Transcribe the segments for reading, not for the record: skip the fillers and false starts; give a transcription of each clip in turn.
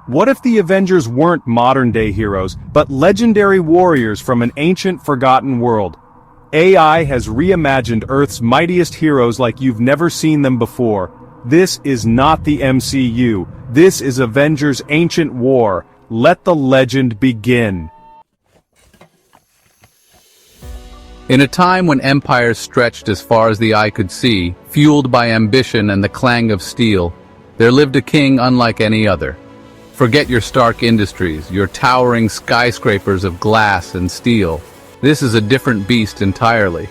What if the Avengers weren't modern-day heroes, but legendary warriors from an ancient, forgotten world? AI has reimagined Earth's mightiest heroes like you've never seen them before. This is not the MCU. This is Avengers Ancient War. Let the legend begin. In a time when empires stretched as far as the eye could see, fueled by ambition and the clang of steel, there lived a king unlike any other. Forget your Stark Industries, your towering skyscrapers of glass and steel. This is a different beast entirely.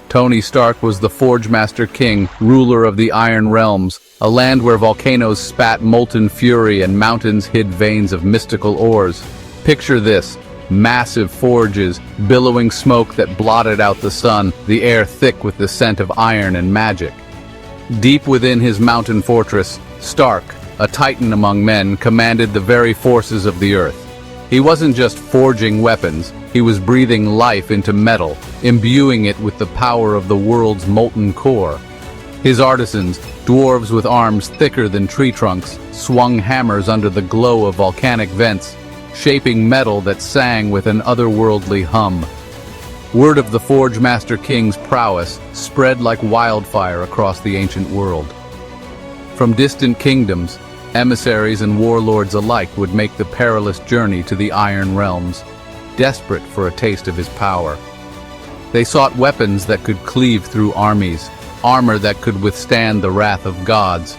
Tony Stark was the Forgemaster king, ruler of the Iron Realms, a land where volcanoes spat molten fury and mountains hid veins of mystical ores. Picture this: massive forges, billowing smoke that blotted out the sun, the air thick with the scent of iron and magic. Deep within his mountain fortress, Stark, a titan among men, commanded the very forces of the earth. He wasn't just forging weapons, he was breathing life into metal, imbuing it with the power of the world's molten core. His artisans, dwarves with arms thicker than tree trunks, swung hammers under the glow of volcanic vents, shaping metal that sang with an otherworldly hum. Word of the Forgemaster King's prowess spread like wildfire across the ancient world. From distant kingdoms, emissaries and warlords alike would make the perilous journey to the Iron Realms, desperate for a taste of his power. They sought weapons that could cleave through armies, armor that could withstand the wrath of gods.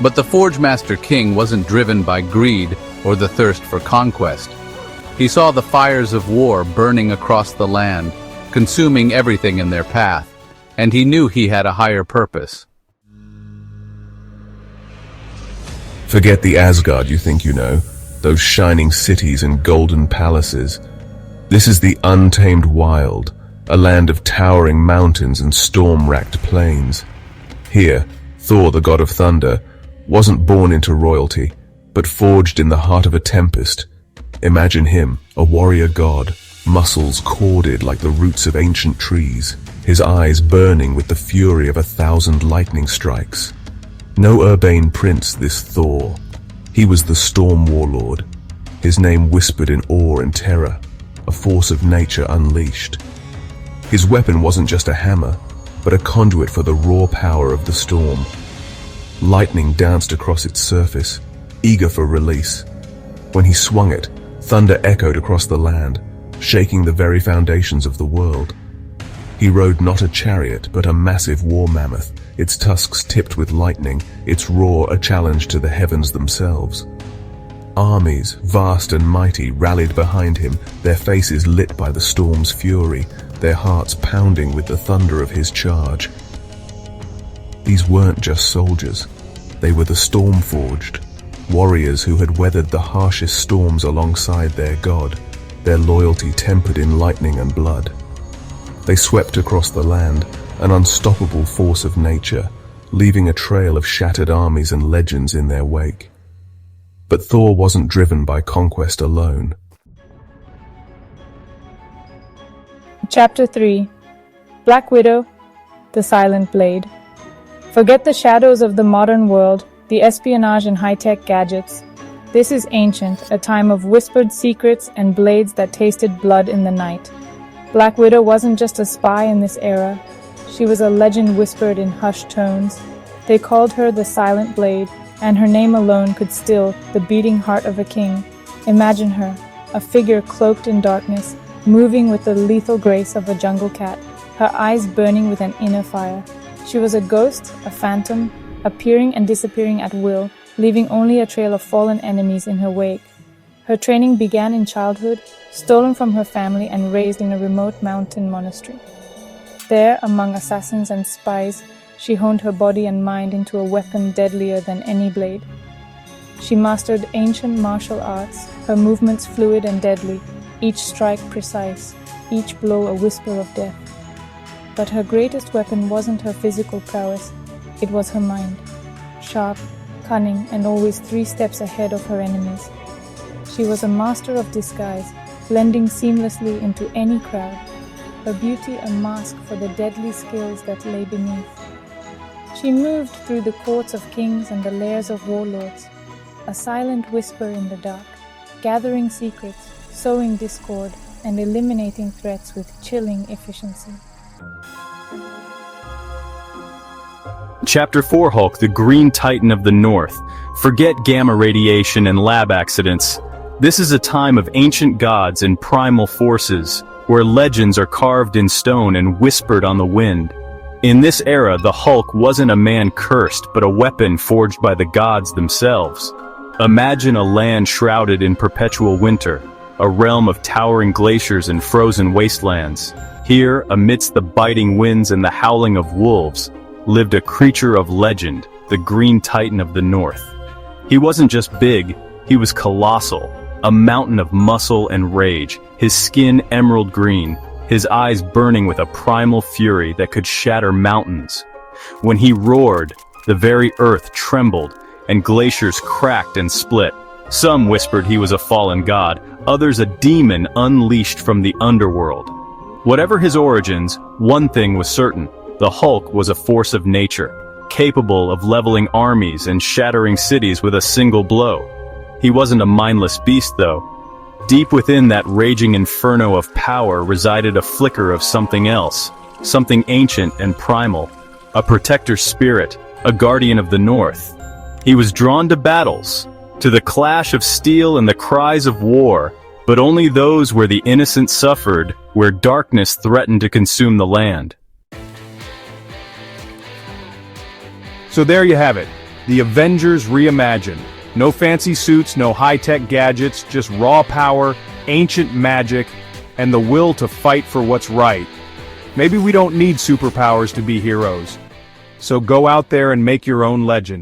But the Forgemaster King wasn't driven by greed or the thirst for conquest. He saw the fires of war burning across the land, consuming everything in their path, and he knew he had a higher purpose. Forget the Asgard you think you know, those shining cities and golden palaces. This is the untamed wild, a land of towering mountains and storm-racked plains. Here, Thor, the god of thunder, wasn't born into royalty, but forged in the heart of a tempest. Imagine him, a warrior god, muscles corded like the roots of ancient trees, his eyes burning with the fury of 1,000 lightning strikes. No urbane prince, this Thor. He was the Storm Warlord, his name whispered in awe and terror, a force of nature unleashed. His weapon wasn't just a hammer, but a conduit for the raw power of the storm. Lightning danced across its surface, eager for release. When he swung it, thunder echoed across the land, shaking the very foundations of the world. He rode not a chariot, but a massive war mammoth, its tusks tipped with lightning, its roar a challenge to the heavens themselves. Armies, vast and mighty, rallied behind him, their faces lit by the storm's fury, their hearts pounding with the thunder of his charge. These weren't just soldiers. They were the storm-forged, warriors who had weathered the harshest storms alongside their god, their loyalty tempered in lightning and blood. They swept across the land, an unstoppable force of nature, leaving a trail of shattered armies and legends in their wake. But Thor wasn't driven by conquest alone. Chapter 3. Black Widow, the Silent Blade. Forget the shadows of the modern world, the espionage and high-tech gadgets. This is ancient, a time of whispered secrets and blades that tasted blood in the night. Black Widow wasn't just a spy in this era. She was a legend whispered in hushed tones. They called her the Silent Blade, and her name alone could still the beating heart of a king. Imagine her, a figure cloaked in darkness, moving with the lethal grace of a jungle cat, her eyes burning with an inner fire. She was a ghost, a phantom, appearing and disappearing at will, leaving only a trail of fallen enemies in her wake. Her training began in childhood, stolen from her family and raised in a remote mountain monastery. There, among assassins and spies, she honed her body and mind into a weapon deadlier than any blade. She mastered ancient martial arts, her movements fluid and deadly, each strike precise, each blow a whisper of death. But her greatest weapon wasn't her physical prowess, it was her mind, sharp, cunning, and always 3 steps ahead of her enemies. She was a master of disguise, blending seamlessly into any crowd, her beauty a mask for the deadly skills that lay beneath. She moved through the courts of kings and the lairs of warlords, a silent whisper in the dark, gathering secrets, sowing discord, and eliminating threats with chilling efficiency. Chapter 4 Hulk, the Green Titan of the North. Forget gamma radiation and lab accidents. This is a time of ancient gods and primal forces, where legends are carved in stone and whispered on the wind. In this era, the Hulk wasn't a man cursed, but a weapon forged by the gods themselves. Imagine a land shrouded in perpetual winter, a realm of towering glaciers and frozen wastelands. Here, amidst the biting winds and the howling of wolves, lived a creature of legend, the Green Titan of the North. He wasn't just big, he was colossal, a mountain of muscle and rage, his skin emerald green, his eyes burning with a primal fury that could shatter mountains. When he roared, the very earth trembled, and glaciers cracked and split. Some whispered he was a fallen god, others a demon unleashed from the underworld. Whatever his origins, one thing was certain: the Hulk was a force of nature, capable of leveling armies and shattering cities with a single blow. He wasn't a mindless beast, though. Deep within that raging inferno of power resided a flicker of something else, something ancient and primal, a protector spirit, a guardian of the North. He was drawn to battles, to the clash of steel and the cries of war, but only those where the innocent suffered, where darkness threatened to consume the land. So there you have it, the Avengers Reimagine. No fancy suits, no high-tech gadgets, just raw power, ancient magic, and the will to fight for what's right. Maybe we don't need superpowers to be heroes. So go out there and make your own legend.